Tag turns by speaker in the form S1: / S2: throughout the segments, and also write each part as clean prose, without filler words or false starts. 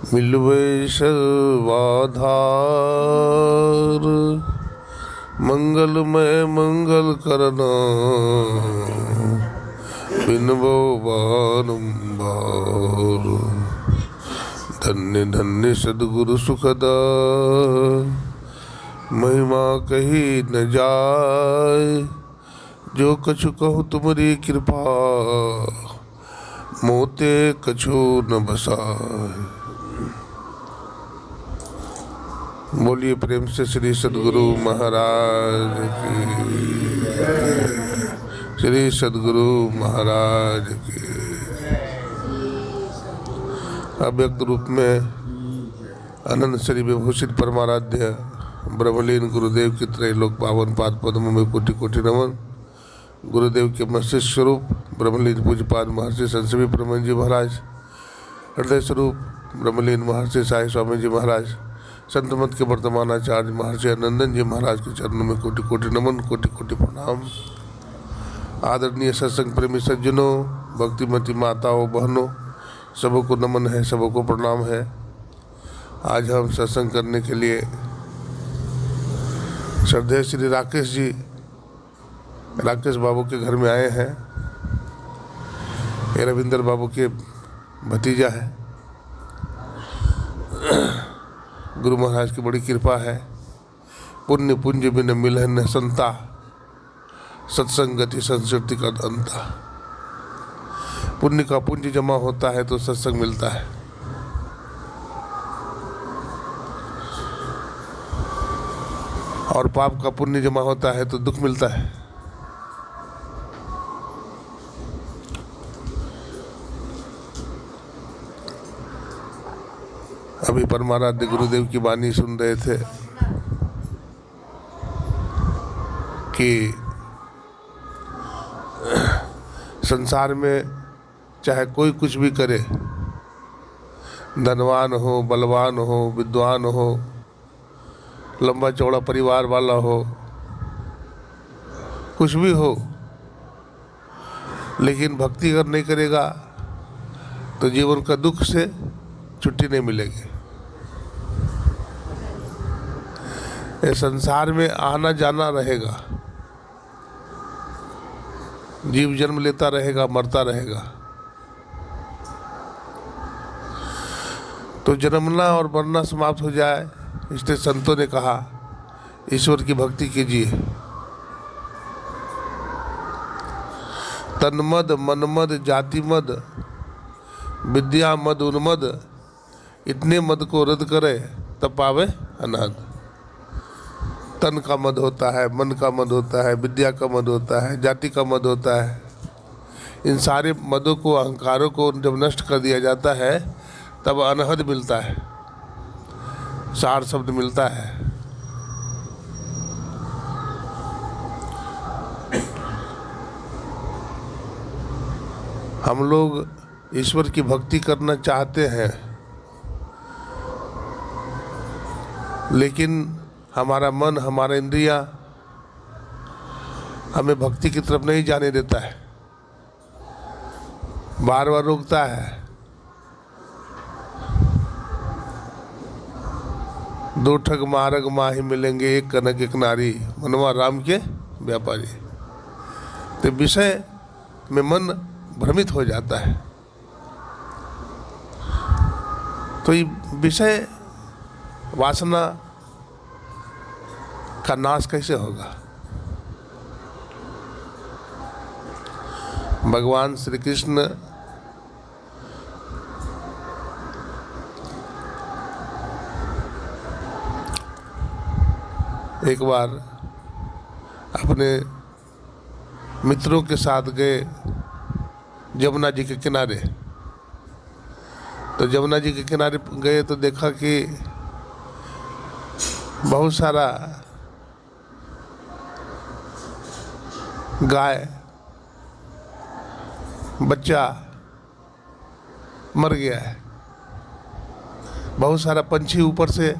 S1: मिलवे सर्वाधार, मंगलमय मंगल करना, बिनबो बारंबार। धन्य धन्य सद्गुरु सुखदा, महिमा कही न जाय। जो कछु कहु तुम्हारी कृपा, मोते कछु न बसाए। बोलिए प्रेम से श्री सद्गुरु महाराज की, श्री सद्गुरु महाराज की। अव्यक्त रूप में अनंत श्री विभूषित परमाराध्य ब्रह्मलीन गुरुदेव की त्रैलोक पावन पाद पद्मों में कोटि कोटि नमन। गुरुदेव के मस्तिष्क स्वरूप ब्रह्मलीन पूज्यपाद महर्षि संत श्री परम जी महाराज, हृदय स्वरूप ब्रह्मलीन महर्षि साई स्वामी जी महाराज, संत मत के वर्तमान आचार्य महर्षि नंदन जी महाराज के चरणों में कोटि कोटि नमन, कोटि कोटि प्रणाम। आदरणीय सत्संग प्रेमी सज्जनों, भक्तिमती माताओं बहनों, सबको नमन है, सबको प्रणाम है। आज हम सत्संग करने के लिए श्रद्धेय श्री राकेश जी, राकेश बाबू के घर में आए हैं। ये रविंदर बाबू के भतीजा है। गुरु महाराज की बड़ी कृपा है। पुण्य पुंज बिन मिलह न संता, सत्संगति संस्कृति का अंता। पुण्य का पुंज जमा होता है तो सत्संग मिलता है। और पाप का पुण्य जमा होता है तो दुख मिलता है। अभी परमाराध्य गुरुदेव की वाणी सुन रहे थे कि संसार में चाहे कोई कुछ भी करे, धनवान हो, बलवान हो, विद्वान हो, लंबा चौड़ा परिवार वाला हो, कुछ भी हो, लेकिन भक्ति अगर नहीं करेगा तो जीवन का दुख से छुट्टी नहीं मिलेगी। ये संसार में आना जाना रहेगा, जीव जन्म लेता रहेगा, मरता रहेगा। तो जन्मना और मरना समाप्त हो जाए, इसलिए संतों ने कहा ईश्वर की भक्ति कीजिए। तन्मद मनमद जाति मद, विद्या मद उन्मद, इतने मद को रद्द करे तब पावे अनाद। तन का मद होता है, मन का मद होता है, विद्या का मद होता है, जाति का मद होता है। इन सारे मदों को, अहंकारों को जब नष्ट कर दिया जाता है तब अनहद मिलता है, सार शब्द मिलता है। हम लोग ईश्वर की भक्ति करना चाहते हैं, लेकिन हमारा मन, हमारा इंद्रियां हमें भक्ति की तरफ नहीं जाने देता है, बार बार रोकता है। दो ठग मारग माही मिलेंगे, एक कनक एक नारी, मनवा राम के व्यापारी। तो विषय में मन भ्रमित हो जाता है। तो ये विषय वासना का नाश कैसे होगा? भगवान श्री कृष्ण एक बार अपने मित्रों के साथ गए जमुना जी के किनारे। तो जमुना जी के किनारे गए तो देखा कि बहुत सारा गाय बच्चा मर गया है। बहुत सारा पंछी ऊपर से,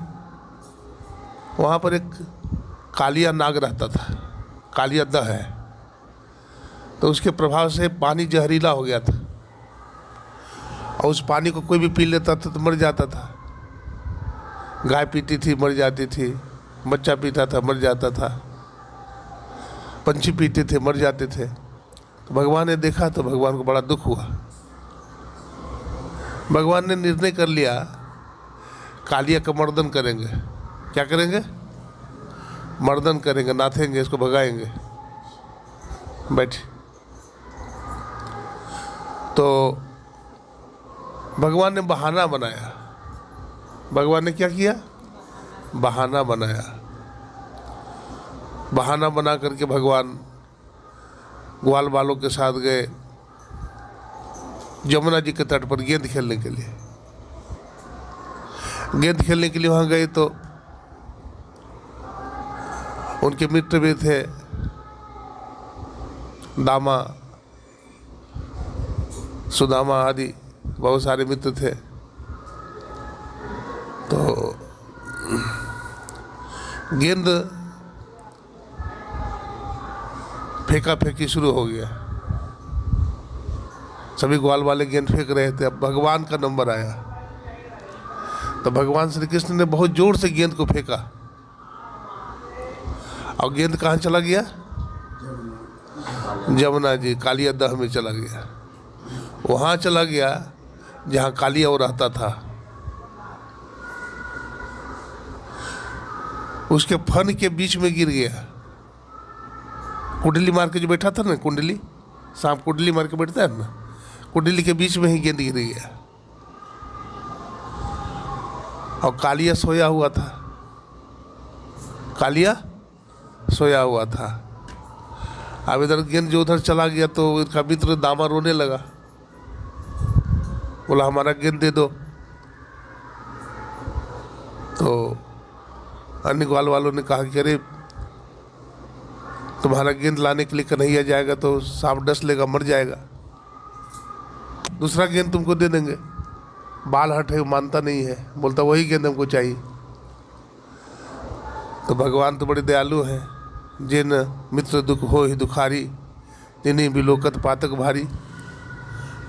S1: वहाँ पर एक कालिया नाग रहता था, कालिया दह है, तो उसके प्रभाव से पानी जहरीला हो गया था और उस पानी को कोई भी पी लेता था तो मर जाता था। गाय पीती थी मर जाती थी, बच्चा पीता था मर जाता था, पंछी पीते थे मर जाते थे। तो भगवान ने देखा तो भगवान को बड़ा दुख हुआ। भगवान ने निर्णय कर लिया कालिया का मर्दन करेंगे। क्या करेंगे? मर्दन करेंगे, नाथेंगे, इसको भगाएंगे। बैठे। तो भगवान ने बहाना बनाया। भगवान ने क्या किया? बहाना बनाया। बहाना बना करके भगवान ग्वाल बालों के साथ गए यमुना जी के तट पर गेंद खेलने के लिए। गेंद खेलने के लिए वहाँ गए तो उनके मित्र भी थे, दामा, सुदामा आदि बहुत सारे मित्र थे। तो गेंद फेंका फेंकी शुरू हो गया। सभी ग्वाल वाले गेंद फेंक रहे थे। अब भगवान का नंबर आया तो भगवान श्री कृष्ण ने बहुत जोर से गेंद को फेंका और गेंद कहाँ चला गया? यमुना जी कालिया दह में चला गया। वहाँ चला गया जहाँ कालिया वो रहता था। उसके फन के बीच में गिर गया। कुंडली मार के जो बैठा था ना, कुंडली, सांप कुंडली मार के बैठता है ना, कुंडली के बीच में ही गेंद गिर गया। और कालिया सोया हुआ था। कालिया सोया हुआ था। अब इधर गेंद जो उधर चला गया तो इनका मित्र दामा रोने लगा, बोला हमारा गेंद दे दो। तो अन्य ग्वाल वालों ने कहा कि अरे तुम्हारा गेंद लाने के लिए कन्हैया जाएगा तो सांप डस लेगा, मर जाएगा, दूसरा गेंद तुमको दे देंगे। बाल हटे मानता नहीं है, बोलता वही गेंद हमको चाहिए। तो भगवान तो बड़े दयालु हैं। जिन मित्र दुख हो ही दुखारी, तिन्हीं बिलोकत पातक भारी।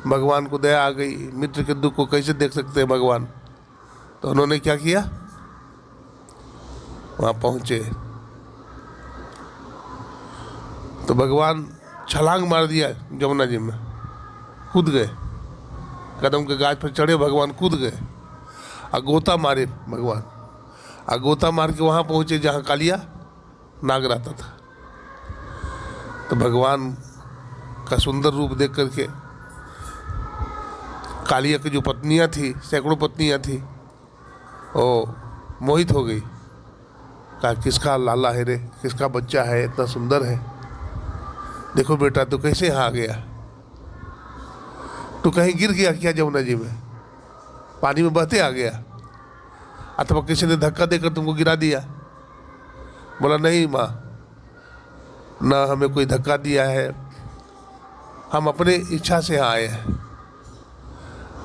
S1: भगवान को दया आ गई, मित्र के दुख को कैसे देख सकते हैं भगवान। तो उन्होंने क्या किया? वहाँ पहुँचे तो भगवान छलांग मार दिया यमुना जी में, कूद गए। कदम के गाछ पर चढ़े, भगवान कूद गए और गोता मारे भगवान। और गोता मार के वहाँ पहुँचे जहाँ कालिया नाग रहता था। तो भगवान का सुंदर रूप देख करके कालिया की जो पत्नियाँ थी, सैकड़ों पत्नियाँ थी, वो मोहित हो गई। कहा किसका लाला है रे, किसका बच्चा है, इतना सुंदर है, देखो बेटा तू कैसे यहाँ आ गया, तू कहीं गिर गया क्या यमुना जी में, पानी में बहते आ गया, अथवा किसी ने धक्का देकर तुमको गिरा दिया। बोला नहीं माँ, ना हमें कोई धक्का दिया है, हम अपने इच्छा से यहाँ आए हैं।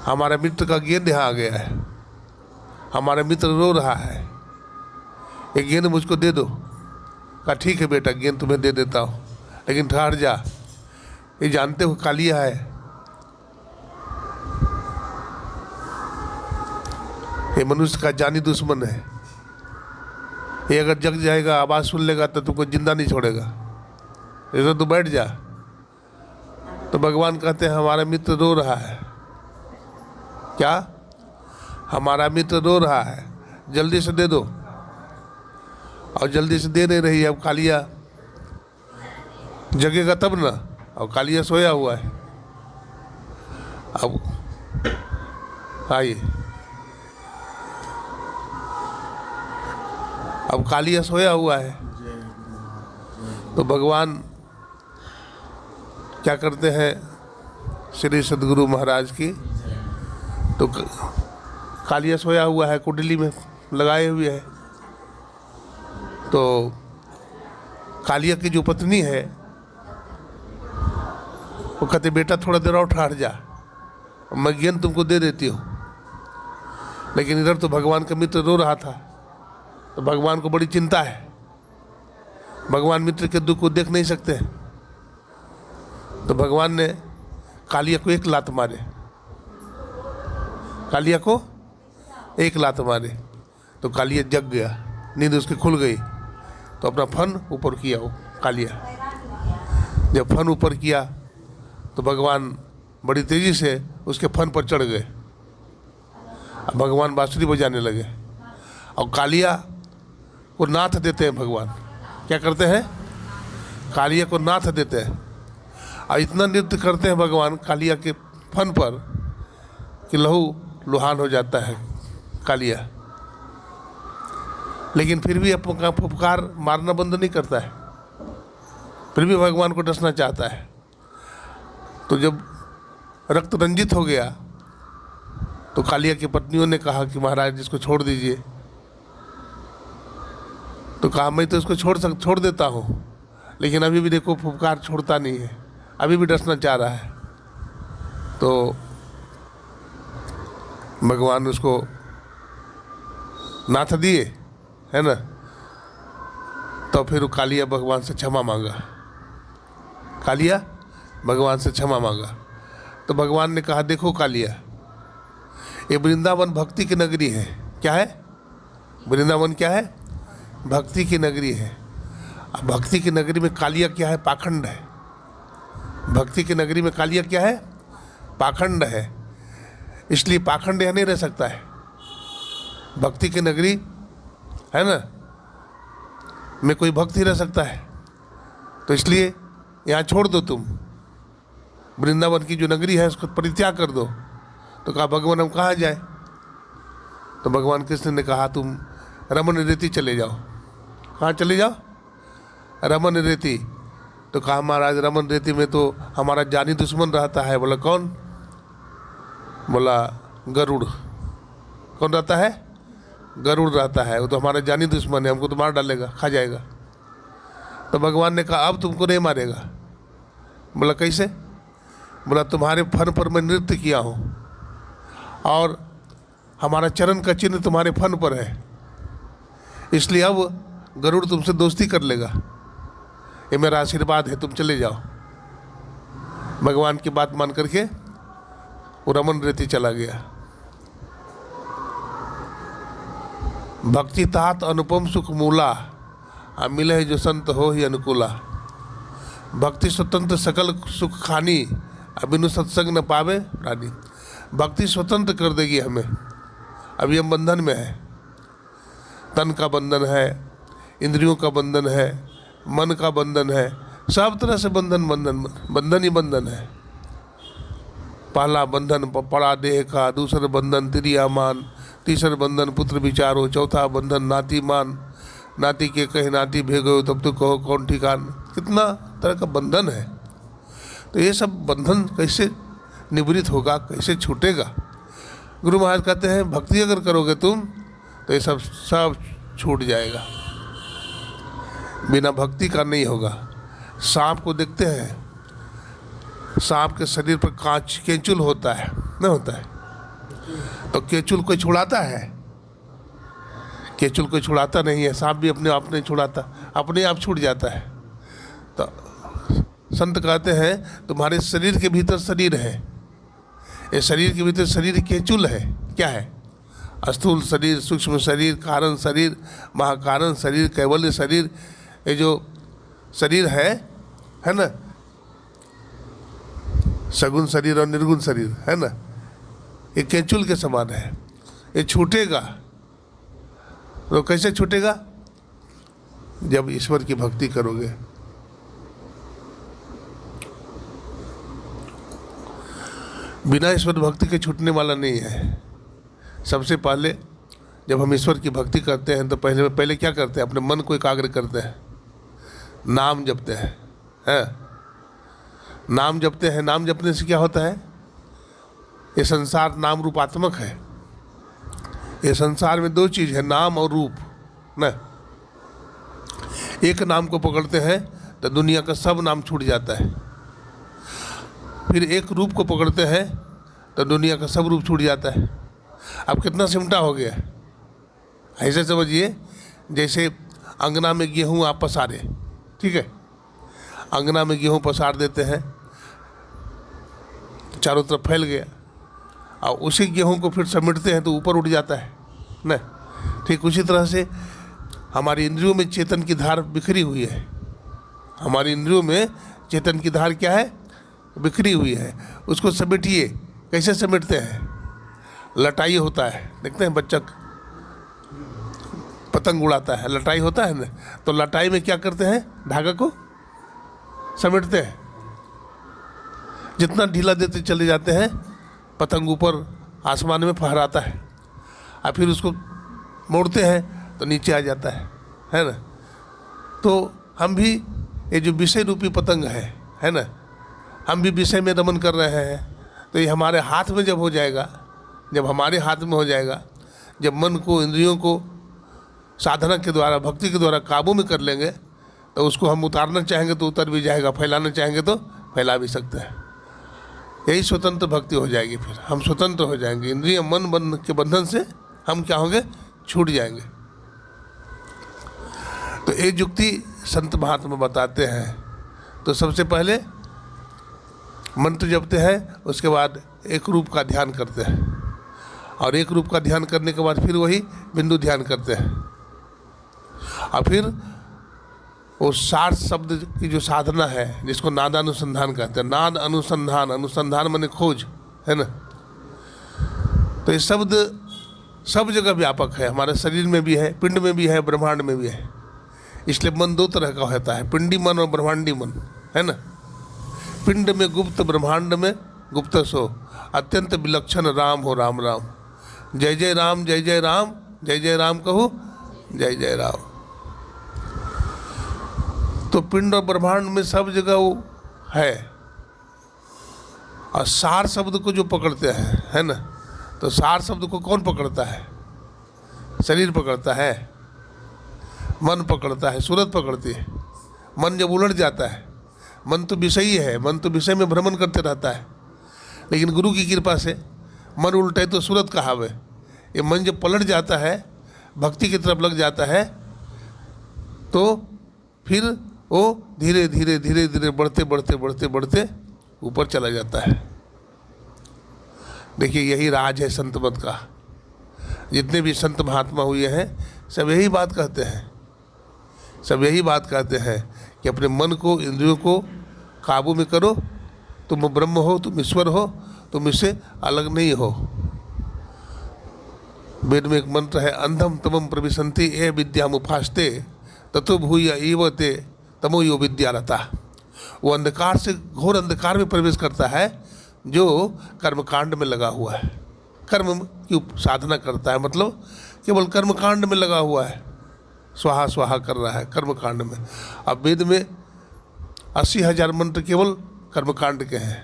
S1: हमारा मित्र का गेंद यहाँ आ गया है, हमारा मित्र रो रहा है, एक गेंद मुझको दे दो। कहा ठीक है बेटा, गेंद तुम्हें दे देता हूँ, लेकिन ठहर जा, ये जानते हो कालिया है, ये मनुष्य का जानी दुश्मन है, ये अगर जग जाएगा, आवाज़ सुन लेगा तो तुमको जिंदा नहीं छोड़ेगा, इधर तू बैठ जा। तो भगवान कहते हैं हमारा मित्र रो रहा है। क्या? हमारा मित्र रो रहा है, जल्दी से दे दो। और जल्दी से दे नहीं रही है। अब कालिया जगेगा तब ना, और कालिया सोया हुआ है। अब आइए, अब कालिया सोया हुआ है तो भगवान क्या करते हैं, श्री सद्गुरु महाराज की, तो कालिया सोया हुआ है, कुंडली में लगाए हुए है। तो कालिया की जो पत्नी है वो कहते बेटा थोड़ा देर और ठहर जा, मैं गेंद तुमको दे देती हूँ। लेकिन इधर तो भगवान का मित्र रो रहा था, तो भगवान को बड़ी चिंता है, भगवान मित्र के दुख को देख नहीं सकते। तो भगवान ने कालिया को एक लात मारे, कालिया को एक लात मारे। तो कालिया जग गया, नींद उसकी खुल गई, तो अपना फन ऊपर किया वो कालिया। जब फन ऊपर किया तो भगवान बड़ी तेज़ी से उसके फन पर चढ़ गए। अब भगवान बांसुरी बजाने लगे और कालिया को नाथ देते हैं। भगवान क्या करते हैं? कालिया को नाथ देते हैं और इतना नृत्य करते हैं भगवान कालिया के फन पर कि लहू लुहान हो जाता है कालिया। लेकिन फिर भी अपना फुफकार मारना बंद नहीं करता है, फिर भी भगवान को डसना चाहता है। तो जब रक्त रंजित हो गया तो कालिया की पत्नियों ने कहा कि महाराज इसको छोड़ दीजिए। तो कहा मैं तो इसको छोड़ देता हूँ, लेकिन अभी भी देखो फुफकार छोड़ता नहीं है, अभी भी डसना चाह रहा है। तो भगवान उसको नाथ दिए, है ना। तो फिर कालिया भगवान से क्षमा मांगा, कालिया भगवान से क्षमा मांगा। तो भगवान ने कहा देखो कालिया, ये वृंदावन भक्ति की नगरी है। क्या है? वृंदावन क्या है? भक्ति की नगरी है। अब भक्ति की नगरी में कालिया क्या है? पाखंड है। भक्ति की नगरी में कालिया क्या है? पाखंड है। इसलिए पाखंड यहाँ नहीं रह सकता है। भक्ति की नगरी है ना, में कोई भक्त ही रह सकता है। तो इसलिए यहाँ छोड़ दो, तुम वृंदावन की जो नगरी है उसको परित्याग कर दो। तो कहा भगवान हम कहाँ जाए? तो भगवान कृष्ण ने कहा तुम रमन रेती चले जाओ। कहाँ चले जाओ? रमन रेती। तो कहा महाराज रमन रेती में तो हमारा जानी दुश्मन रहता है। बोला कौन? बोला गरुड़। कौन रहता है? गरुड़ रहता है, वो तो हमारा जानी दुश्मन है, हमको तो मार डालेगा, खा जाएगा। तो भगवान ने कहा अब तुमको नहीं मारेगा। बोला कैसे? बोला तुम्हारे फन पर मैं नृत्य किया हूँ और हमारा चरण का चिन्ह तुम्हारे फन पर है, इसलिए अब गरुड़ तुमसे दोस्ती कर लेगा। ये मेरा आशीर्वाद है, तुम चले जाओ। भगवान की बात मान करके वो रमन रेती चला गया। भक्ति तात अनुपम सुख मूला, मिले जो संत हो ही अनुकूला। भक्ति स्वतंत्र सकल सुख खानी, अबिनु सत्संग न पावे प्राणी। भक्ति स्वतंत्र कर देगी हमें। अभी हम बंधन में है, तन का बंधन है, इंद्रियों का बंधन है, मन का बंधन है, सब तरह से बंधन ही बंधन है। पहला बंधन पड़ा देह का, दूसरा बंधन त्रियामान, तीसरा बंधन पुत्र विचारो, चौथा बंधन नाती मान। नाती के कहे नाती भेगो तब तो कहो कौन ठिकान। कितना तरह का बंधन है। तो ये सब बंधन कैसे निवृत्त होगा, कैसे छूटेगा? गुरु महाराज कहते हैं भक्ति अगर करोगे तुम तो ये सब छूट जाएगा। बिना भक्ति का नहीं होगा। सांप को देखते हैं, सांप के शरीर पर कांच केंचुल होता है, नहीं होता है? तो केंचुल कोई छुड़ाता है? केंचुल कोई छुड़ाता नहीं है। सांप भी अपने आप नहीं छुड़ाता, अपने आप छूट जाता है। तो संत कहते हैं तुम्हारे शरीर के भीतर शरीर है, ये शरीर के भीतर शरीर केंचुल है। क्या है? स्थूल शरीर, सूक्ष्म शरीर, कारण शरीर, महाकारण शरीर, कैवल्य शरीर। ये जो शरीर है ना, सगुण शरीर और निर्गुण शरीर है ना, ये केंचुल के समान है। ये छूटेगा तो कैसे छूटेगा? जब ईश्वर की भक्ति करोगे। बिना ईश्वर भक्ति के छूटने वाला नहीं है। सबसे पहले जब हम ईश्वर की भक्ति करते हैं तो पहले क्या करते हैं? अपने मन को एकाग्र करते हैं, नाम जपते हैं। नाम जपते हैं। नाम जपने से क्या होता है? ये संसार नाम रूपात्मक है। ये संसार में दो चीज़ है, नाम और रूप ना। एक नाम को पकड़ते हैं तो दुनिया का सब नाम छूट जाता है। फिर एक रूप को पकड़ते हैं तो दुनिया का सब रूप छूट जाता है। अब कितना सिमटा हो गया। ऐसे समझिए जैसे अंगना में गेहूँ आप पसारे, ठीक है? अंगना में गेहूँ पसार देते हैं, चारों तरफ फैल गया, और उसी गेहूँ को फिर समेटते हैं तो ऊपर उठ जाता है ना। ठीक उसी तरह से हमारी इंद्रियों में चेतन की धार बिखरी हुई है। हमारी इंद्रियों में चेतन की धार क्या है? बिखरी हुई है। उसको समेटिए। कैसे समेटते हैं? लटाई होता है, देखते हैं बच्चा पतंग उड़ाता है, लटाई होता है ना, तो लटाई में क्या करते हैं? धागा को समेटते हैं। जितना ढीला देते चले जाते हैं, पतंग ऊपर आसमान में फहराता है, और फिर उसको मोड़ते हैं तो नीचे आ जाता है ना। तो हम भी ये जो विषय रूपी पतंग है ना, हम भी विषय में रमन कर रहे हैं। तो ये हमारे हाथ में जब हो जाएगा, जब हमारे हाथ में हो जाएगा, जब मन को, इंद्रियों को साधना के द्वारा, भक्ति के द्वारा काबू में कर लेंगे, तो उसको हम उतारना चाहेंगे तो उतर भी जाएगा, फैलाना चाहेंगे तो फैला भी सकते हैं। यही स्वतंत्र भक्ति हो जाएगी। फिर हम स्वतंत्र हो जाएंगे। इंद्रिय मन के बंधन से हम क्या होंगे? छूट जाएंगे। तो ये युक्ति संत महात्मा बताते हैं। तो सबसे पहले मंत्र जपते हैं, उसके बाद एक रूप का ध्यान करते हैं, और एक रूप का ध्यान करने के बाद फिर वही बिंदु ध्यान करते हैं, और फिर वो 60 शब्द की जो साधना है, जिसको नाद अनुसंधान कहते हैं। नाद अनुसंधान, अनुसंधान माने खोज, है ना। तो ये शब्द सब जगह व्यापक है। हमारे शरीर में भी है, पिंड में भी है, ब्रह्मांड में भी है। इसलिए मन दो तरह का होता है, पिंडी मन और ब्रह्मांडी मन, है ना। पिंड में गुप्त, ब्रह्मांड में गुप्त सो, अत्यंत विलक्षण राम हो राम राम। जय जय राम, जय जय राम, जय जय राम कहो, जय जय राम। तो पिंड और ब्रह्मांड में सब जगह वो है। और सार शब्द को जो पकड़ते हैं, है ना, तो सार शब्द को कौन पकड़ता है? शरीर पकड़ता है, मन पकड़ता है, सूरत पकड़ती है। मन जब उलट जाता है, मन तो विषयी है, मन तो विषय में भ्रमण करते रहता है, लेकिन गुरु की कृपा से मन उल्टे तो सूरत कहावे। ये मन जब पलट जाता है, भक्ति की तरफ लग जाता है, तो फिर वो धीरे धीरे धीरे धीरे बढ़ते बढ़ते बढ़ते बढ़ते ऊपर चला जाता है। देखिए, यही राज है संत मत का। जितने भी संत महात्मा हुए हैं, सब यही बात कहते हैं, सब यही बात कहते हैं कि अपने मन को, इंद्रियों को काबू में करो। तुम ब्रह्म हो, तुम ईश्वर हो, तुम इससे अलग नहीं हो। वेद में एक मंत्र है, अंधम तमम प्रविशन्ति ए विद्यामुपास्ते ततो भूय एव ते तमो यो विद्यारता। वो अंधकार से घोर अंधकार में प्रवेश करता है जो कर्मकांड में लगा हुआ है, कर्म की साधना करता है, मतलब केवल कर्मकांड में लगा हुआ है, स्वाहा स्वाहा कर रहा है कर्मकांड में। अब वेद में 80,000 मंत्र केवल कर्मकांड के हैं।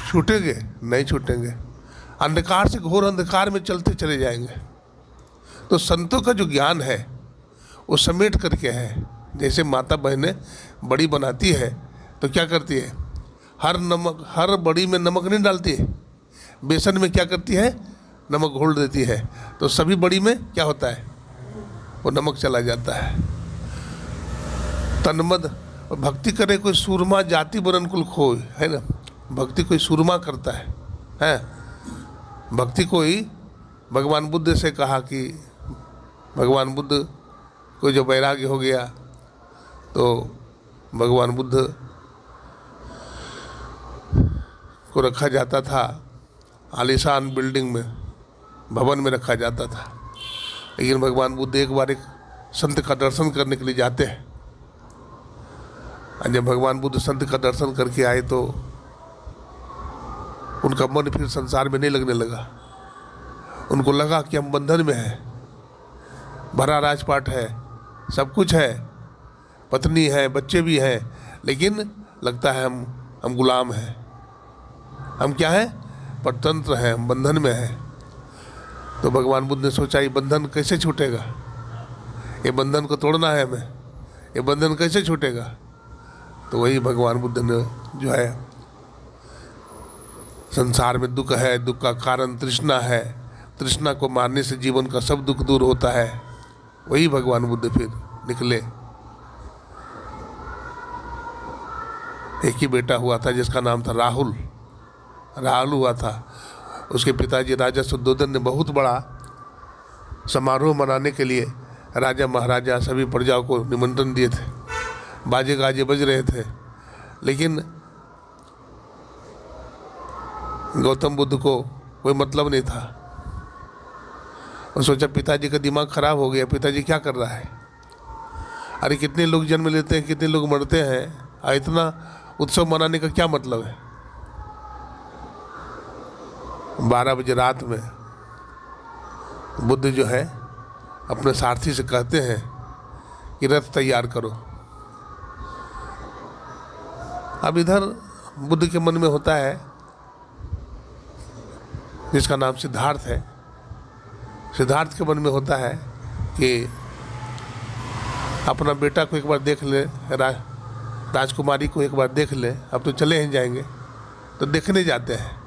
S1: छूटेंगे? नहीं छूटेंगे। अंधकार से घोर अंधकार में चलते चले जाएंगे। तो संतों का जो ज्ञान है वो समेट करके है। जैसे माता बहनें बड़ी बनाती है तो क्या करती है? हर बड़ी में नमक नहीं डालती है, बेसन में क्या करती है? नमक घोल देती है। तो सभी बड़ी में क्या होता है? वो नमक चला जाता है। तन्मद भक्ति करे कोई सूरमा, जाति वरण कुल खोय, है ना। भक्ति कोई सूरमा करता है। भक्ति कोई, भगवान बुद्ध से कहा कि भगवान बुद्ध को जब वैराग्य हो गया तो भगवान बुद्ध को रखा जाता था आलीशान बिल्डिंग में, भवन में रखा जाता था। लेकिन भगवान बुद्ध एक बार एक संत का दर्शन करने के लिए जाते हैं। और जब भगवान बुद्ध संत का दर्शन करके आए तो उनका मन फिर संसार में नहीं लगने लगा। उनको लगा कि हम बंधन में हैं, भरा राजपाट है, सब कुछ है, पत्नी है, बच्चे भी हैं, लेकिन लगता है हम गुलाम हैं। हम क्या हैं? परतंत्र हैं, हम बंधन में हैं। तो भगवान बुद्ध ने सोचा ये बंधन कैसे छूटेगा, ये बंधन को तोड़ना है हमें, ये बंधन कैसे छूटेगा। तो वही भगवान बुद्ध ने जो है, संसार में दुख है, दुख का कारण तृष्णा है, तृष्णा को मारने से जीवन का सब दुख दूर होता है। वही भगवान बुद्ध फिर निकले। एक ही बेटा हुआ था जिसका नाम था राहुल। राहुल हुआ था। उसके पिताजी राजा शुद्धोधन ने बहुत बड़ा समारोह मनाने के लिए राजा महाराजा सभी प्रजाओं को निमंत्रण दिए थे, बाजे गाजे बज रहे थे, लेकिन गौतम बुद्ध को कोई मतलब नहीं था। और सोचा पिताजी का दिमाग खराब हो गया, पिताजी क्या कर रहा है, अरे कितने लोग जन्म लेते हैं, कितने लोग मरते हैं, इतना उत्सव मनाने का क्या मतलब है। 12 बजे रात में बुद्ध जो है अपने सारथी से कहते हैं कि रथ तैयार करो। अब इधर बुद्ध के मन में होता है, जिसका नाम सिद्धार्थ है, सिद्धार्थ के मन में होता है कि अपना बेटा को एक बार देख ले, राजकुमारी को एक बार देख ले, अब तो चले ही जाएंगे। तो देखने जाते हैं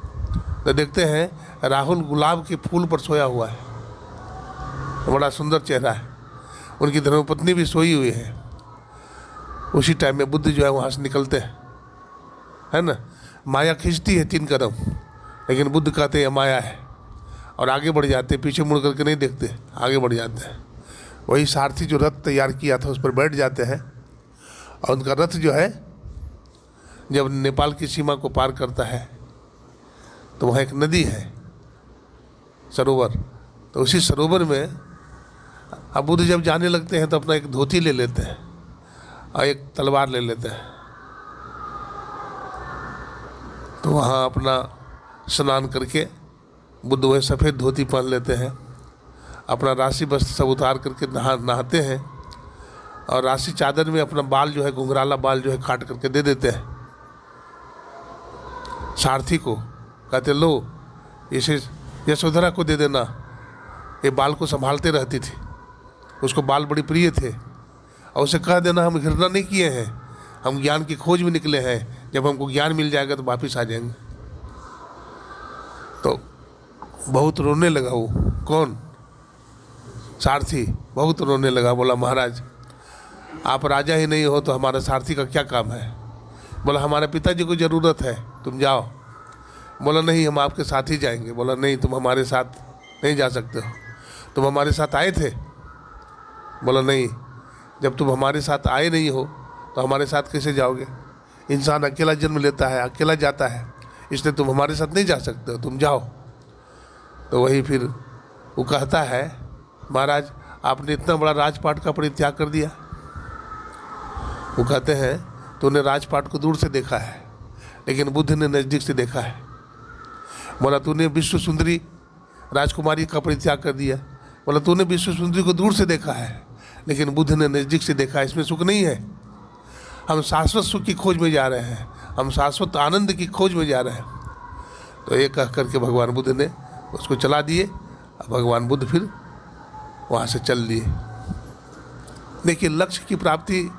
S1: तो देखते हैं राहुल गुलाब के फूल पर सोया हुआ है, बड़ा सुंदर चेहरा है, उनकी धर्मपत्नी भी सोई हुई है। उसी टाइम में बुद्ध जो है वहाँ से निकलते हैं, है ना। माया खींचती है 3 कदम, लेकिन बुद्ध कहते हैं माया है, और आगे बढ़ जाते हैं, पीछे मुड़ करके नहीं देखते, आगे बढ़ जाते हैं। वही सारथी जो रथ तैयार किया था उस पर बैठ जाते हैं, और उनका रथ जो है जब नेपाल की सीमा को पार करता है तो वहाँ एक नदी है, सरोवर। तो उसी सरोवर में अब बुद्ध जब जाने लगते हैं तो अपना एक धोती ले लेते हैं और एक तलवार ले लेते हैं। तो वहाँ अपना स्नान करके बुद्ध वह सफ़ेद धोती पहन लेते हैं, अपना राशि वस्त्र सब उतार करके नहाते हैं, और राशि चादर में अपना बाल जो है, घुंघराला बाल जो है, काट करके दे देते हैं सारथी को। कहते लो इसे यशोधरा को दे देना, ये बाल को संभालते रहती थी, उसको बाल बड़ी प्रिय थे, और उसे कह देना हम घृणा नहीं किए हैं, हम ज्ञान की खोज में निकले हैं, जब हमको ज्ञान मिल जाएगा तो वापिस आ जाएंगे। तो बहुत रोने लगा वो, कौन, सारथी बहुत रोने लगा। बोला महाराज आप राजा ही नहीं हो तो हमारा सारथी का क्या काम है। बोला हमारे पिताजी को ज़रूरत है, तुम जाओ। बोला नहीं हम आपके साथ ही जाएंगे। बोला नहीं तुम हमारे साथ नहीं जा सकते हो, तुम हमारे साथ आए थे। बोला नहीं, जब तुम हमारे साथ आए नहीं हो तो हमारे साथ कैसे जाओगे। इंसान अकेला जन्म लेता है, अकेला जाता है, इसलिए तुम हमारे साथ नहीं जा सकते हो, तुम जाओ। तो वही फिर वो कहता है महाराज आपने इतना बड़ा राजपाट का परित्याग कर दिया। वो कहते हैं तूने राजपाट को दूर से देखा है, लेकिन बुद्ध ने नज़दीक से देखा है। बोला तूने विश्व सुंदरी राजकुमारी का परित्याग कर दिया। बोला तूने विश्व सुंदरी को दूर से देखा है, लेकिन बुद्ध ने नज़दीक से देखा है, इसमें सुख नहीं है। हम शाश्वत सुख की खोज में जा रहे हैं, हम शाश्वत आनंद की खोज में जा रहे हैं। तो ये कह करके भगवान बुद्ध ने उसको चला दिए। भगवान बुद्ध फिर वहाँ से चल लिए। देखिए लक्ष्य की प्राप्ति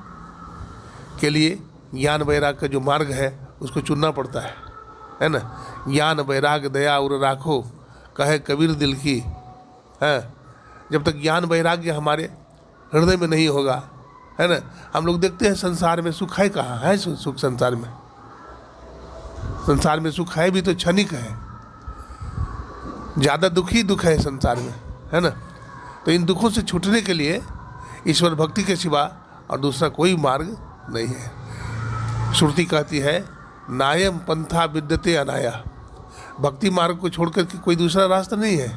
S1: के लिए ज्ञान वैराग का जो मार्ग है उसको चुनना पड़ता है ना। ज्ञान वैराग दया उर राखो कहे कबीर दिल की, है। जब तक ज्ञान वैराग्य हमारे हृदय में नहीं होगा, है ना। हम लोग देखते हैं संसार में सुख है, कहाँ है सुख संसार में। संसार में सुख है भी तो क्षणिक है, ज़्यादा दुख ही दुख है संसार में, है ना। तो इन दुखों से छूटने के लिए ईश्वर भक्ति के सिवा और दूसरा कोई मार्ग नहीं है। श्रुति कहती है नायम पंथा विद्यते अनाया, भक्ति मार्ग को छोड़कर के कोई दूसरा रास्ता नहीं है।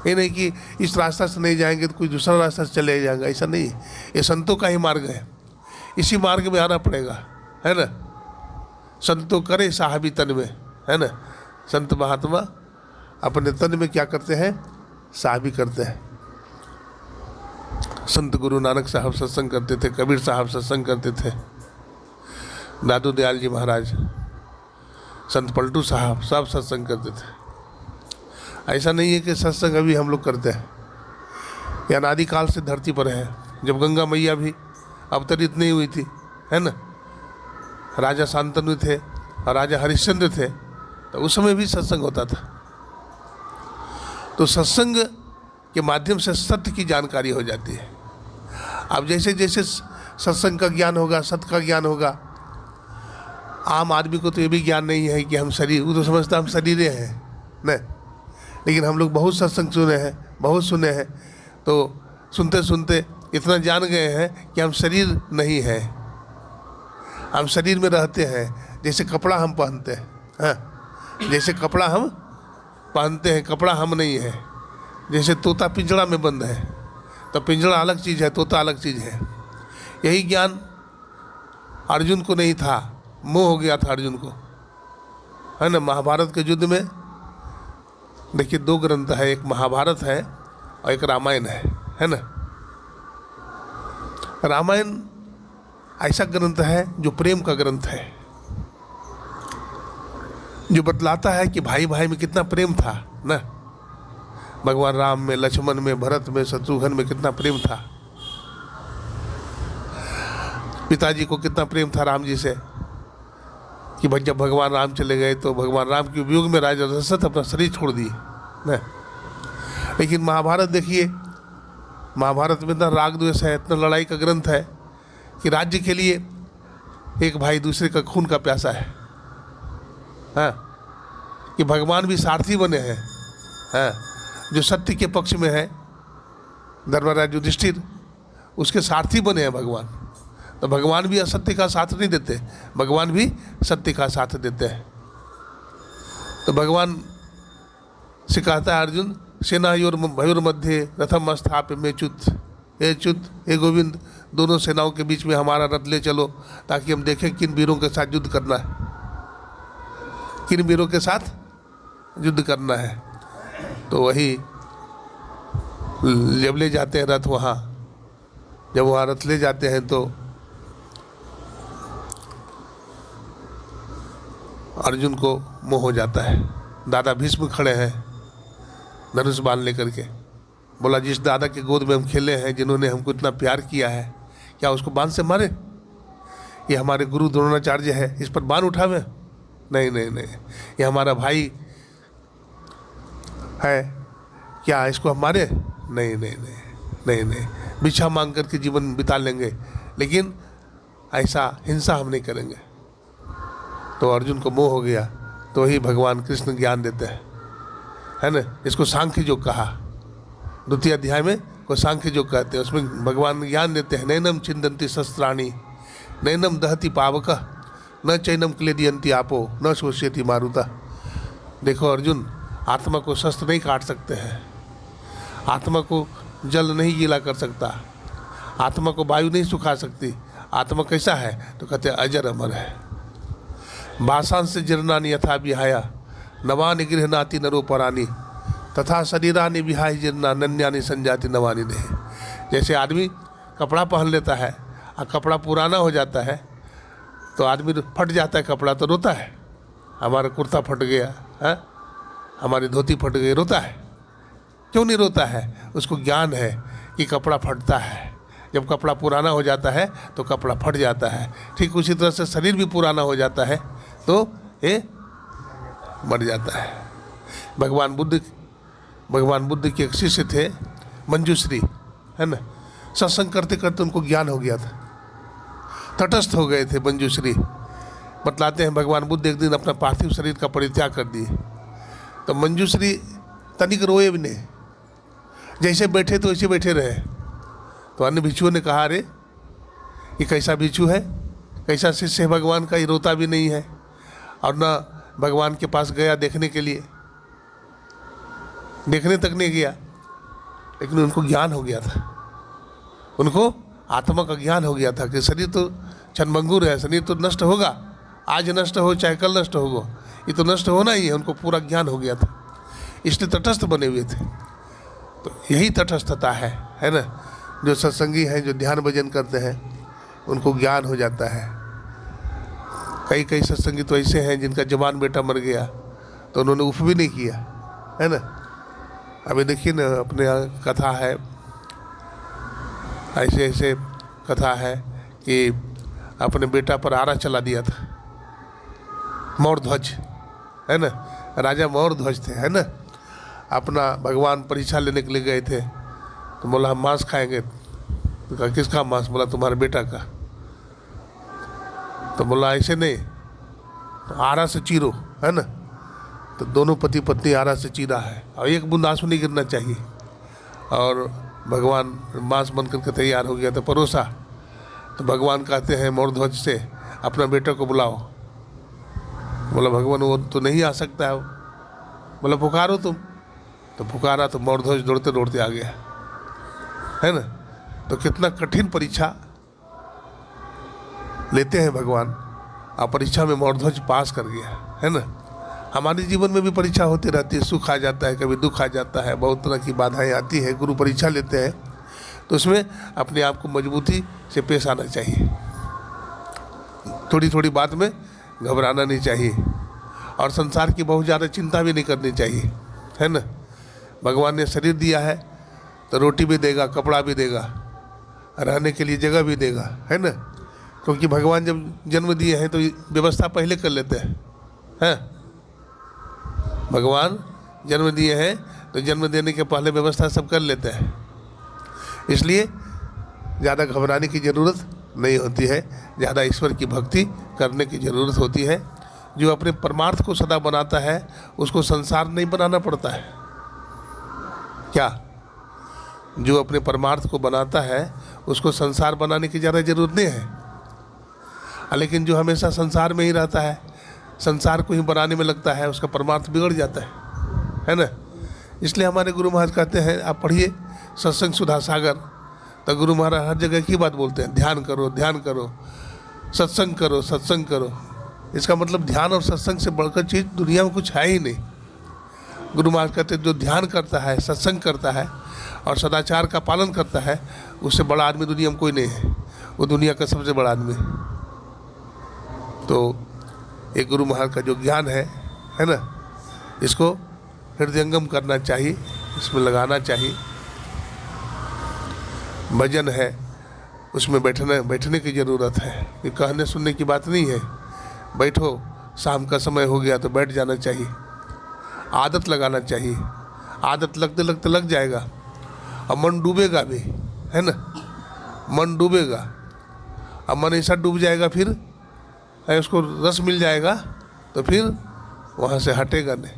S1: ये नहीं कि इस रास्ता से नहीं जाएंगे तो कोई दूसरा रास्ता से चले जाएंगे, ऐसा नहीं है। ये संतों का ही मार्ग है, इसी मार्ग में आना पड़ेगा, है ना। संतों करे साहबी तन में, है ना। संत महात्मा अपने तन में क्या करते हैं, साहबी करते हैं। संत गुरु नानक साहब सत्संग करते थे, कबीर साहब सत्संग करते थे, दादू दयाल जी महाराज, संत पलटू साहब सब सत्संग करते थे। ऐसा नहीं है कि सत्संग अभी हम लोग करते हैं, ये अनादिकाल से धरती पर है। जब गंगा मैया भी अवतरित नहीं हुई थी, है ना, राजा शांतनु थे और राजा हरिश्चंद्र थे, तो उस समय भी सत्संग होता था। तो सत्संग के माध्यम से सत्य की जानकारी हो जाती है। अब जैसे जैसे सत्संग का ज्ञान होगा, सत्य का ज्ञान होगा, आम आदमी को तो ये भी ज्ञान नहीं है कि हम शरीर, वो तो समझता हम शरीरें हैं, नहीं। लेकिन हम लोग बहुत सत्संग सुने हैं, बहुत सुने हैं, तो सुनते सुनते इतना जान गए हैं कि हम शरीर नहीं है, हम शरीर में रहते हैं। जैसे कपड़ा हम पहनते हैं, हाँ, जैसे कपड़ा हम पहनते हैं, कपड़ा हम नहीं है। जैसे तोता पिंजड़ा में बंद है, तो पिंजड़ा अलग चीज़ है, तोता अलग चीज़ है। यही ज्ञान अर्जुन को नहीं था, मोह हो गया था अर्जुन को, है ना। महाभारत के युद्ध में देखिए 2 ग्रंथ है, एक महाभारत है और एक रामायण है ना। रामायण ऐसा ग्रंथ है जो प्रेम का ग्रंथ है, जो बतलाता है कि भाई भाई में कितना प्रेम था ना। भगवान राम में, लक्ष्मण में, भरत में, शत्रुघ्न में कितना प्रेम था। पिताजी को कितना प्रेम था राम जी से, कि भाई जब भगवान राम चले गए तो भगवान राम के वियोग में राजा दशरथ अपना शरीर छोड़ दिए ना। लेकिन महाभारत देखिए, महाभारत में इतना राग द्वेष है, इतना लड़ाई का ग्रंथ है कि राज्य के लिए एक भाई दूसरे का खून का प्यासा है, हाँ, कि भगवान भी सारथी बने हैं, हाँ, जो सत्य के पक्ष में है, धर्मराज युधिष्ठिर उसके सारथी बने हैं भगवान। तो भगवान भी असत्य का साथ नहीं देते, भगवान भी सत्य का साथ देते हैं। तो भगवान से कहता है अर्जुन, सेनायोर भयोर मध्य रथम स्थाप्य में च्युत, हे च्युत, हे गोविंद, दोनों सेनाओं के बीच में हमारा रथ ले चलो, ताकि हम देखें किन वीरों के साथ युद्ध करना है, किन वीरों के साथ युद्ध करना है। तो वही जब ले जाते हैं रथ, वहाँ जब वहाँ रथ ले जाते हैं तो अर्जुन को मोह हो जाता है। दादा भीष्म खड़े हैं धनुष बाण लेकर के। बोला, जिस दादा के गोद में हम खेले हैं, जिन्होंने हमको इतना प्यार किया है, क्या उसको बाण से मारे? ये हमारे गुरु द्रोणाचार्य है, इस पर बाण उठावे? नहीं नहीं नहीं, ये हमारा भाई है, क्या इसको हम मारे? नहीं नहीं नहीं नहीं नहीं, भिक्षा मांग करके जीवन बिता लेंगे, लेकिन ऐसा हिंसा हम नहीं करेंगे। तो अर्जुन को मोह हो गया, तो ही भगवान कृष्ण ज्ञान देते हैं, है ना। इसको सांख्य योग कहा, 2 अध्याय में को सांख्य योग कहते हैं। उसमें भगवान ज्ञान देते हैं, नैनम छिंदन्ति शस्त्राणि, नैनम दहति पावकः, न चैनम क्लेदयन्ति आपो, न शोष्यति मारुतः। देखो अर्जुन, आत्मा को शस्त्र नहीं काट सकते हैं, आत्मा को जल नहीं गीला कर सकता, आत्मा को वायु नहीं सुखा सकती। आत्मा कैसा है? तो कहते हैं अजर अमर है। भाषांश जीर्णानि यथा विहाया, नवानि गृह्णाति नरो परानि, तथा शरीरानि विहाय जीर्णा नन्यानि संजाति नवानि देह। जैसे आदमी कपड़ा पहन लेता है और कपड़ा पुराना हो जाता है तो आदमी फट जाता है कपड़ा, तो रोता है, हमारा कुर्ता फट गया है, हमारी धोती फट गई, रोता है। क्यों नहीं रोता है? उसको ज्ञान है कि कपड़ा फटता है, जब कपड़ा पुराना हो जाता है तो कपड़ा फट जाता है। ठीक उसी तरह से शरीर भी पुराना हो जाता है तो ये मर जाता है। भगवान बुद्ध के एक शिष्य थे मंजूश्री, है ना। सत्संग करते करते उनको ज्ञान हो गया था, तटस्थ हो गए थे मंजूश्री। बतलाते हैं भगवान बुद्ध एक दिन अपना पार्थिव शरीर का परित्याग कर दिए, तो मंजूश्री तनिक रोए भी नहीं, जैसे बैठे तो वैसे बैठे रहे। तो अन्य भिक्षुओं ने कहा, अरे ये कैसा भिक्षु है, कैसा शिष्य है भगवान का, ये रोता भी नहीं है और ना भगवान के पास गया देखने के लिए, देखने तक नहीं गया। लेकिन उनको ज्ञान हो गया था, उनको आत्मा का ज्ञान हो गया था कि शरीर तो क्षणभंगुर है, शरीर तो नष्ट होगा, आज नष्ट हो चाहे कल नष्ट होगा, ये तो नष्ट होना ही है। उनको पूरा ज्ञान हो गया था, इसलिए तटस्थ बने हुए थे। तो यही तटस्थता है ना। जो सत्संगी हैं, जो ध्यान भजन करते हैं, उनको ज्ञान हो जाता है। कई सत्संगी तो ऐसे हैं जिनका जवान बेटा मर गया तो उन्होंने उफ भी नहीं किया, है ना। अभी देखिए ना, अपने यहाँ कथा है, ऐसे कथा है कि अपने बेटा पर आरा चला दिया था, मौर ध्वज, है ना। राजा मौर ध्वज थे, है ना। अपना भगवान परीक्षा लेने के लिए गए थे, तो बोला हम मांस खाएंगे। तो कहा किसका मांस? बोला तुम्हारे बेटा का। तो बोला ऐसे नहीं, तो आरा से चीरो, है ना। तो दोनों पति पत्नी आरा से चीरा है और एक बूंद आंसू नहीं गिरना चाहिए। और भगवान मांस बन करके तैयार हो गया तो परोसा, तो भगवान कहते हैं मोरध्वज से अपना बेटा को बुलाओ। बोला भगवान वो तो नहीं आ सकता है। बोला पुकारो तुम, तो पुकारा तो मोरध्वज दौड़ते दौड़ते आ गया, है ना। तो कितना कठिन परीक्षा लेते हैं भगवान, और परीक्षा में मोरध्वज पास कर गया, है ना। हमारे जीवन में भी परीक्षा होती रहती है, सुख आ जाता है, कभी दुख आ जाता है, बहुत तरह की बाधाएं आती है। गुरु परीक्षा लेते हैं तो उसमें अपने आप को मजबूती से पेश आना चाहिए, थोड़ी थोड़ी बात में घबराना नहीं चाहिए, और संसार की बहुत ज़्यादा चिंता भी नहीं करनी चाहिए, है ना। भगवान ने शरीर दिया है तो रोटी भी देगा, कपड़ा भी देगा, रहने के लिए जगह भी देगा, है ना। क्योंकि भगवान जब जन्म दिए हैं तो व्यवस्था पहले कर लेते हैं। भगवान जन्म दिए हैं तो जन्म देने के पहले व्यवस्था सब कर लेते हैं, इसलिए ज़्यादा घबराने की ज़रूरत नहीं होती है, ज़्यादा ईश्वर की भक्ति करने की ज़रूरत होती है। जो अपने परमार्थ को सदा बनाता है उसको संसार नहीं बनाना पड़ता है। क्या? जो अपने परमार्थ को बनाता है उसको संसार बनाने की ज़्यादा ज़रूरत नहीं है, लेकिन जो हमेशा संसार में ही रहता है, संसार को ही बनाने में लगता है, उसका परमार्थ बिगड़ जाता है ना। इसलिए हमारे गुरु महाराज कहते हैं आप पढ़िए सत्संग सुधा सागर, तो गुरु महाराज हर जगह की बात बोलते हैं, ध्यान करो, ध्यान करो, सत्संग करो, सत्संग करो। इसका मतलब ध्यान और सत्संग से बढ़कर चीज़ दुनिया में कुछ है ही नहीं। गुरु महाराज कहते हैं जो ध्यान करता है, सत्संग करता है और सदाचार का पालन करता है, उससे बड़ा आदमी दुनिया में कोई नहीं है, वो दुनिया का सबसे बड़ा आदमी। तो एक गुरु महाराज का जो ज्ञान है ना, इसको हृदयंगम करना चाहिए, इसमें लगाना चाहिए। भजन है उसमें बैठने की ज़रूरत है, ये कहने सुनने की बात नहीं है। बैठो, शाम का समय हो गया तो बैठ जाना चाहिए, आदत लगाना चाहिए, आदत लगते लगते लग जाएगा और मन डूबेगा भी, है ना। मन डूबेगा और मन ऐसा डूब जाएगा, फिर उसको रस मिल जाएगा तो फिर वहाँ से हटेगा नहीं।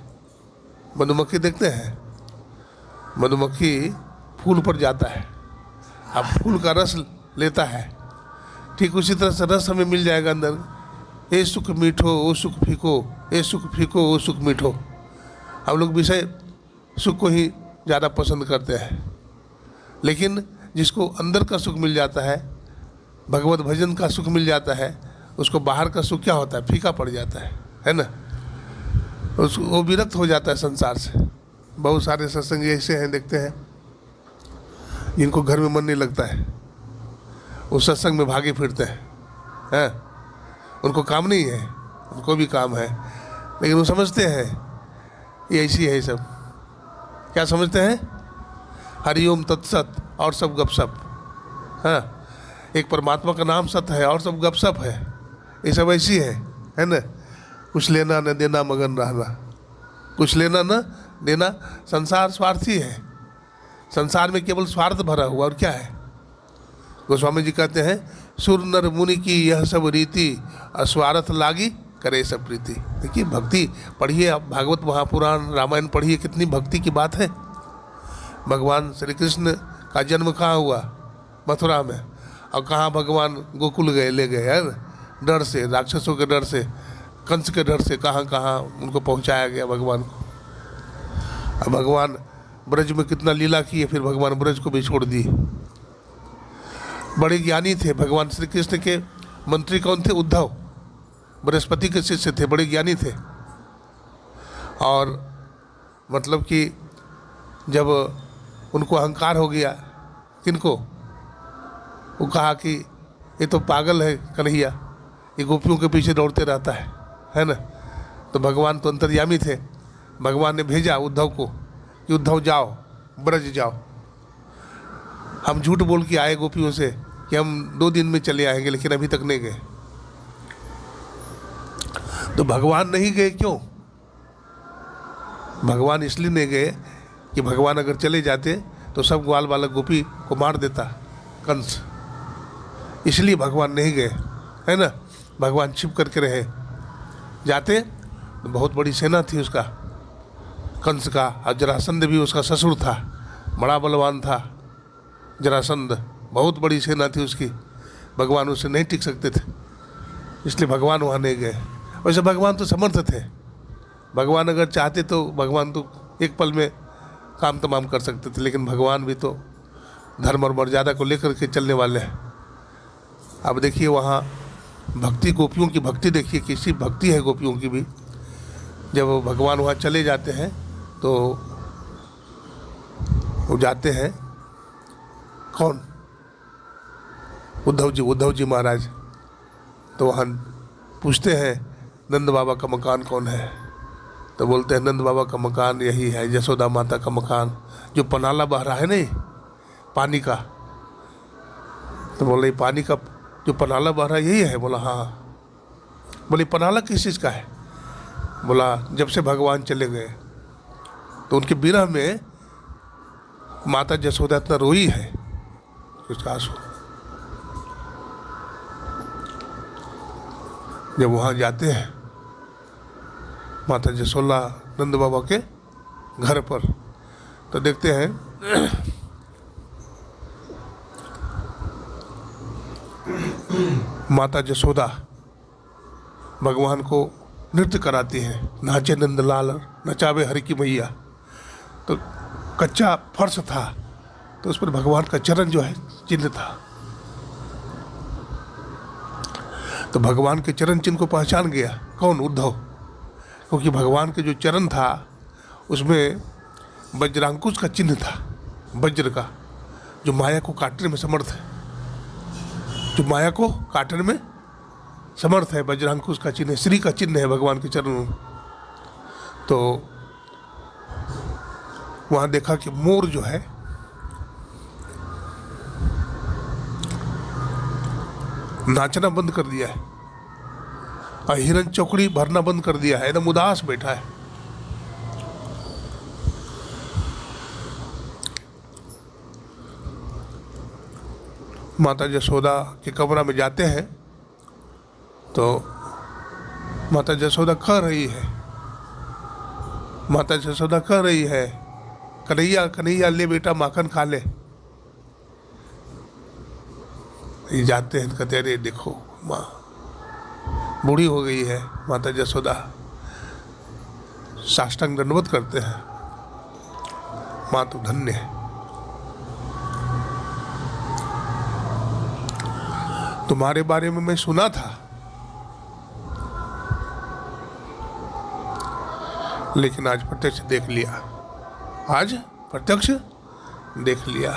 S1: मधुमक्खी देखते हैं, मधुमक्खी फूल पर जाता है, अब फूल का रस लेता है, ठीक उसी तरह से रस हमें मिल जाएगा अंदर। ए सुख मीठो ओ सुख फीको, ए सुख फीको ओ सुख मीठो। हम लोग विषय सुख को ही ज़्यादा पसंद करते हैं, लेकिन जिसको अंदर का सुख मिल जाता है, भगवत भजन का सुख मिल जाता है, उसको बाहर का सुख क्या होता है, फीका पड़ जाता है ना। उसको वो विरक्त हो जाता है संसार से। बहुत सारे सत्संग ऐसे हैं, देखते हैं जिनको घर में मन नहीं लगता है, उस सत्संग में भागे फिरते हैं। उनको काम नहीं है, उनको भी काम है, लेकिन वो समझते हैं ये ऐसी है। सब क्या समझते हैं? हरिओम तत्सत और सब गपशप। एक परमात्मा का नाम सत्य है और सब गपशप है, ये सब ऐसी है ना। कुछ लेना न देना मगन रहना, कुछ लेना न देना। संसार स्वार्थी है, संसार में केवल स्वार्थ भरा हुआ, और क्या है। गोस्वामी जी कहते हैं सुर नर मुनि की यह सब रीति, अस्वार्थ लागी करे सब प्रीति। देखिए भक्ति पढ़िए आप, भागवत महापुराण रामायण पढ़िए, कितनी भक्ति की बात है। भगवान श्री कृष्ण का जन्म कहाँ हुआ? मथुरा में। और कहाँ भगवान गोकुल गए, ले गए, है ना, डर से, राक्षसों के डर से, कंस के डर से, कहाँ कहाँ उनको पहुँचाया गया भगवान को। अब भगवान ब्रज में कितना लीला किए, फिर भगवान ब्रज को भी छोड़ दिए। बड़े ज्ञानी थे भगवान श्री कृष्ण के। मंत्री कौन थे? उद्धव, बृहस्पति के शिष्य थे, बड़े ज्ञानी थे। और मतलब कि जब उनको अहंकार हो गया, किनको? वो कहा कि ये तो पागल है कन्हैया, ये गोपियों के पीछे दौड़ते रहता है ना। तो भगवान तो अंतर्यामी थे, भगवान ने भेजा उद्धव को कि उद्धव जाओ, ब्रज जाओ। हम झूठ बोल के आए गोपियों से कि हम 2 दिन में चले आएंगे, लेकिन अभी तक नहीं गए। तो भगवान नहीं गए, क्यों? भगवान इसलिए नहीं गए कि भगवान अगर चले जाते तो सब ग्वाल बालक गोपी को मार देता कंस, इसलिए भगवान नहीं गए, है ना। भगवान छिप करके रहे। जाते तो बहुत बड़ी सेना थी उसका, कंस का, और जरासंध भी उसका ससुर था, बड़ा बलवान था जरासंध, बहुत बड़ी सेना थी उसकी, भगवान उससे नहीं टिक सकते थे, इसलिए भगवान वहाँ नहीं गए। वैसे भगवान तो समर्थ थे, भगवान अगर चाहते तो भगवान तो एक पल में काम तमाम कर सकते थे, लेकिन भगवान भी तो धर्म और मर्यादा को लेकर के चलने वाले हैं। अब देखिए वहाँ भक्ति, गोपियों की भक्ति देखिए, कैसी भक्ति है गोपियों की भी। जब भगवान वहाँ चले जाते हैं तो वो जाते हैं, कौन, उद्धव जी महाराज, तो वहाँ पूछते हैं नंद बाबा का मकान कौन है, तो बोलते हैं नंद बाबा का मकान यही है, यशोदा माता का मकान, जो पनाला बह रहा है नहीं पानी का, तो बोले पानी का जो पनाला बह रहा है यही है, बोला हाँ। बोले पनाला किस चीज़ का है, बोला जब से भगवान चले गए तो उनके विरह में माता यशोदा इतना रोई है, उसका आंसू। जब वहाँ जाते हैं माता यशोदा नंद बाबा के घर पर, तो देखते हैं माता यशोदा भगवान को नृत्य कराती है, नाचे नंदलाल नचावे हरि की मैया। तो कच्चा फर्श था, तो उस पर भगवान का चरण जो है चिन्ह था, तो भगवान के चरण चिन्ह को पहचान गया कौन, उद्धव, क्योंकि भगवान के जो चरण था उसमें वज्रांकुश का चिन्ह था, वज्र का, जो माया को काटने में समर्थ है, जो माया को काटने में समर्थ है, वज्रांकुश का चिन्ह, श्री का चिन्ह है भगवान के चरणों में। तो वहाँ देखा कि मोर जो है नाचना बंद कर दिया है और हिरन चौकड़ी भरना बंद कर दिया है, एकदम उदास बैठा है। माता यशोदा के कमरा में जाते हैं तो माता यशोदा कह रही है, माता यशोदा कह रही है कन्हैया कन्हैया ले बेटा माखन खा ले। ये जाते हैं, कहते अरे देखो माँ बूढ़ी हो गई है, माता यशोदा साष्टांग दंडवत करते हैं, माँ तो धन्य है। तुम्हारे बारे में मैं सुना था, लेकिन आज प्रत्यक्ष देख लिया, आज प्रत्यक्ष देख लिया।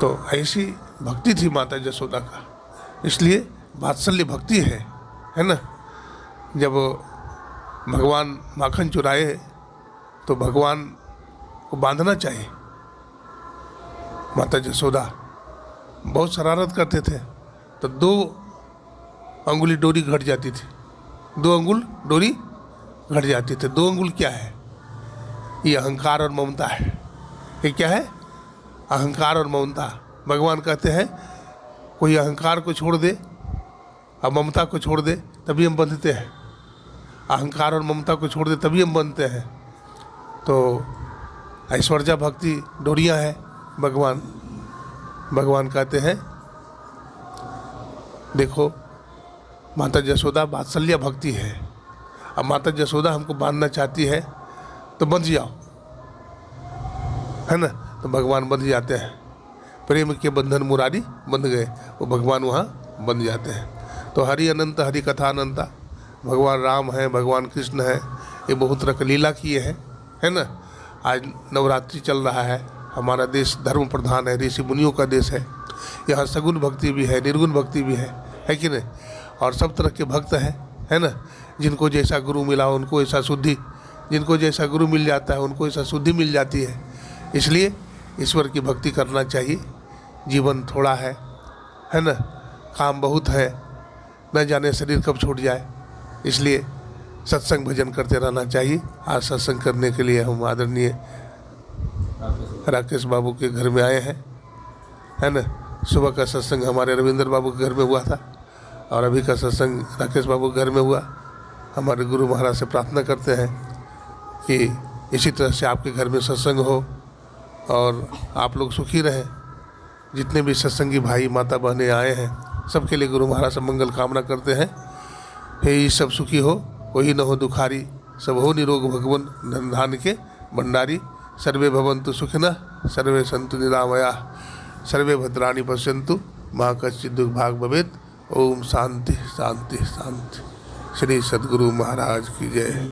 S1: तो ऐसी भक्ति थी माता यशोदा का, इसलिए वात्सल्य भक्ति है ना। जब भगवान माखन चुराए तो भगवान को बांधना चाहिए, माता यशोदा बहुत शरारत करते थे, तो 2 अंगुली डोरी घट जाती थी, 2 अंगुल डोरी घट जाती थी। 2 अंगुल क्या है, ये अहंकार और ममता है। ये क्या है, अहंकार और ममता। भगवान कहते हैं कोई अहंकार को छोड़ दे और ममता को छोड़ दे तभी हम बंधते हैं, अहंकार और ममता को छोड़ दे तभी हम बंधते हैं। तो ऐश्वर्या भक्ति डोरियां है। भगवान कहते हैं देखो माता यशोदा वात्सल्य भक्ति है, अब माता यशोदा हमको बांधना चाहती है तो बंध जाओ, है ना। तो भगवान बंध जाते हैं, प्रेम के बंधन मुरारी बंध गए, वो भगवान वहाँ बंध जाते हैं। तो हरि अनंत हरि कथा अनंता, भगवान राम है, भगवान कृष्ण है, ये बहुत तरह की लीला किए हैं, है ना। आज नवरात्रि चल रहा है, हमारा देश धर्म प्रधान है, ऋषि मुनियों का देश है, यहाँ सगुण भक्ति भी है, निर्गुण भक्ति भी है कि नहीं। और सब तरह के भक्त हैं, है ना। जिनको जैसा गुरु मिला उनको ऐसा शुद्धि, जिनको जैसा गुरु मिल जाता है उनको ऐसा शुद्धि मिल जाती है। इसलिए ईश्वर की भक्ति करना चाहिए। जीवन थोड़ा है ना, काम बहुत है, न जाने शरीर कब छूट जाए, इसलिए सत्संग भजन करते रहना चाहिए। आज सत्संग करने के लिए हम आदरणीय राकेश बाबू के घर में आए हैं, है ना। सुबह का सत्संग हमारे रविंद्र बाबू के घर में हुआ था और अभी का सत्संग राकेश बाबू के घर में हुआ। हमारे गुरु महाराज से प्रार्थना करते हैं कि इसी तरह से आपके घर में सत्संग हो और आप लोग सुखी रहें। जितने भी सत्संगी भाई माता बहनें आए हैं सबके लिए गुरु महाराज से मंगल कामना करते हैं। हे सब सुखी हो, कोई न हो दुखारी, सब हो निरोग भगवन धन धान के भंडारी। सर्वे भवन्तु सुखिनः, सर्वे सन्तु निरामयाः, सर्वे भद्राणि पश्यन्तु, मा कश्चित् दुर्भाग् भवेत्। ओम शांति शांति शांति। श्री सद्गुरु महाराज की जय।